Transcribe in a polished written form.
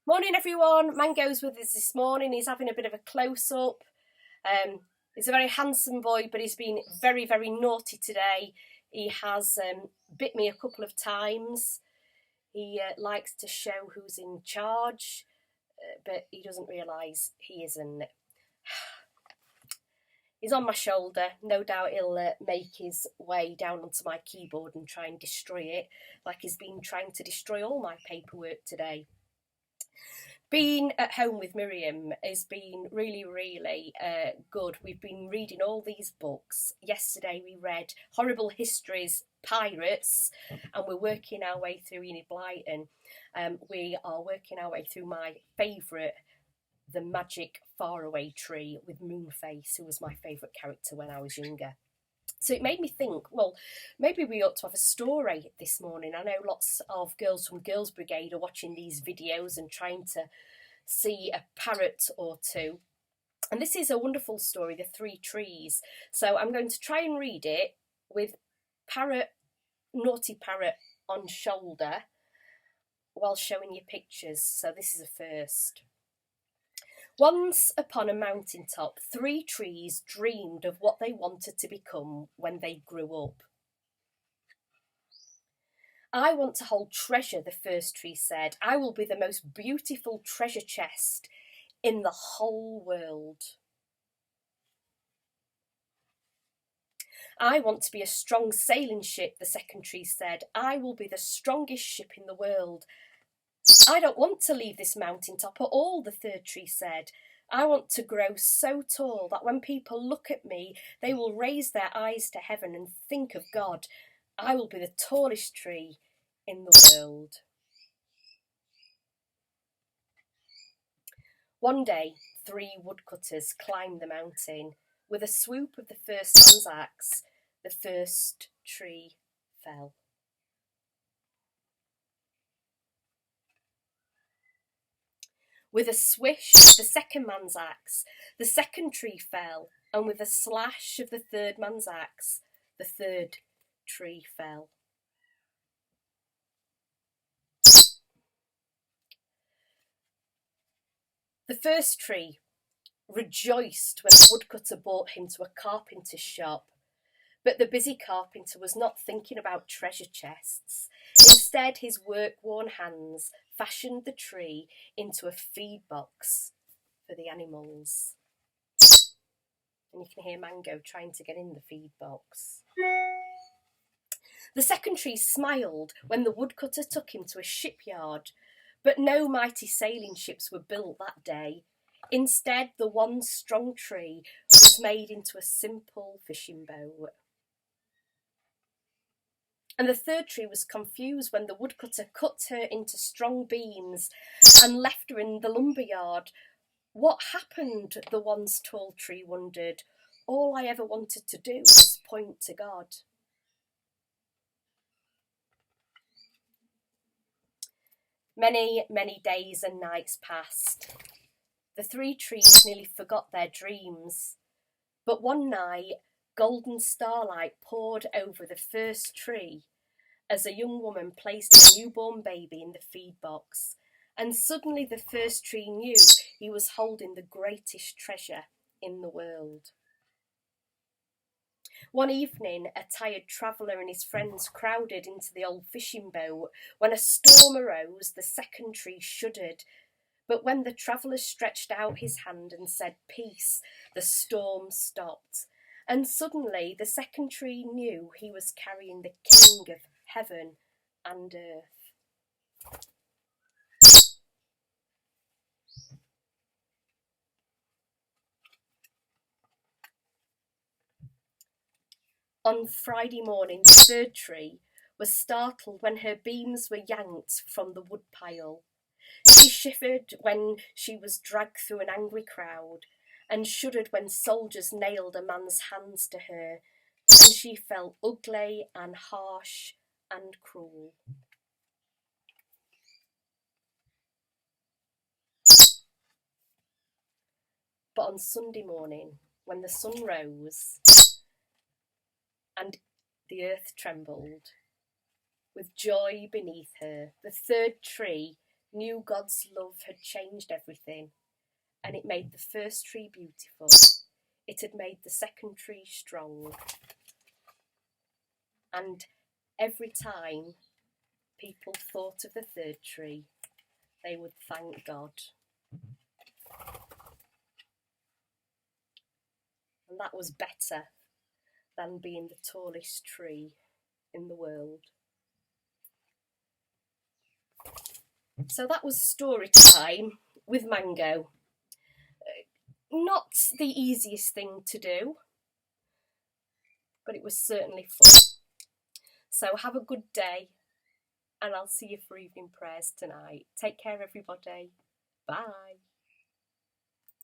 Morning everyone, Mango's with us this morning. He's having a bit of a close-up. He's a very handsome boy, but he's been very, very naughty today. He has bit me a couple of times. He likes to show who's in charge, but he doesn't realise he isn't. He's on my shoulder. No doubt he'll make his way down onto my keyboard and try and destroy it, like he's been trying to destroy all my paperwork today. Being at home with Miriam has been really, really good. We've been reading all these books. Yesterday we read Horrible Histories, Pirates, and we're working our way through Enid Blyton. We are working our way through my favourite, The Magic Faraway Tree, with Moonface, who was my favourite character when I was younger. So it made me think, well, maybe we ought to have a story this morning. I know lots of girls from Girls Brigade are watching these videos and trying to see a parrot or two. And this is a wonderful story, The Three Trees. So I'm going to try and read it with naughty parrot on shoulder while showing you pictures. So this is a first. Once upon a mountaintop, 3 trees dreamed of what they wanted to become when they grew up. I want to hold treasure, the first tree said. I will be the most beautiful treasure chest in the whole world. I want to be a strong sailing ship, the second tree said. I will be the strongest ship in the world. I don't want to leave this mountaintop at all, the third tree said. I want to grow so tall that when people look at me, they will raise their eyes to heaven and think of God. I will be the tallest tree in the world. One day, 3 woodcutters climbed the mountain. With a swoop of the first man's axe, the first tree fell. With a swish of the second man's axe, the second tree fell, and with a slash of the third man's axe, the third tree fell. The first tree rejoiced when the woodcutter brought him to a carpenter's shop, but the busy carpenter was not thinking about treasure chests. Instead, his work-worn hands fashioned the tree into a feed box for the animals. And you can hear Mango trying to get in the feed box. The second tree smiled when the woodcutter took him to a shipyard, but no mighty sailing ships were built that day. Instead, the one strong tree was made into a simple fishing boat. And the third tree was confused when the woodcutter cut her into strong beams and left her in the lumber yard. What happened, the once tall tree wondered. All I ever wanted to do was point to God. Many, many days and nights passed. The 3 trees nearly forgot their dreams. But one night, golden starlight poured over the first tree as a young woman placed a newborn baby in the feed box, and suddenly the first tree knew he was holding the greatest treasure in the world. One evening, a tired traveller and his friends crowded into the old fishing boat. When a storm arose, the second tree shuddered. But when the traveller stretched out his hand and said, "Peace," the storm stopped. And suddenly the second tree knew he was carrying the King of heaven and earth. On Friday morning, the third tree was startled when her beams were yanked from the woodpile. She shivered when she was dragged through an angry crowd, and shuddered when soldiers nailed a man's hands to her, and she felt ugly and harsh and cruel. But on Sunday morning, when the sun rose and the earth trembled, with joy beneath her, the third tree knew God's love had changed everything, and it made the first tree beautiful. It had made the second tree strong. And every time people thought of the third tree, they would thank God. And that was better than being the tallest tree in the world. So that was story time with Mango. Not the easiest thing to do, but it was certainly fun. So have a good day, and I'll see you for evening prayers tonight. Take care, everybody. Bye.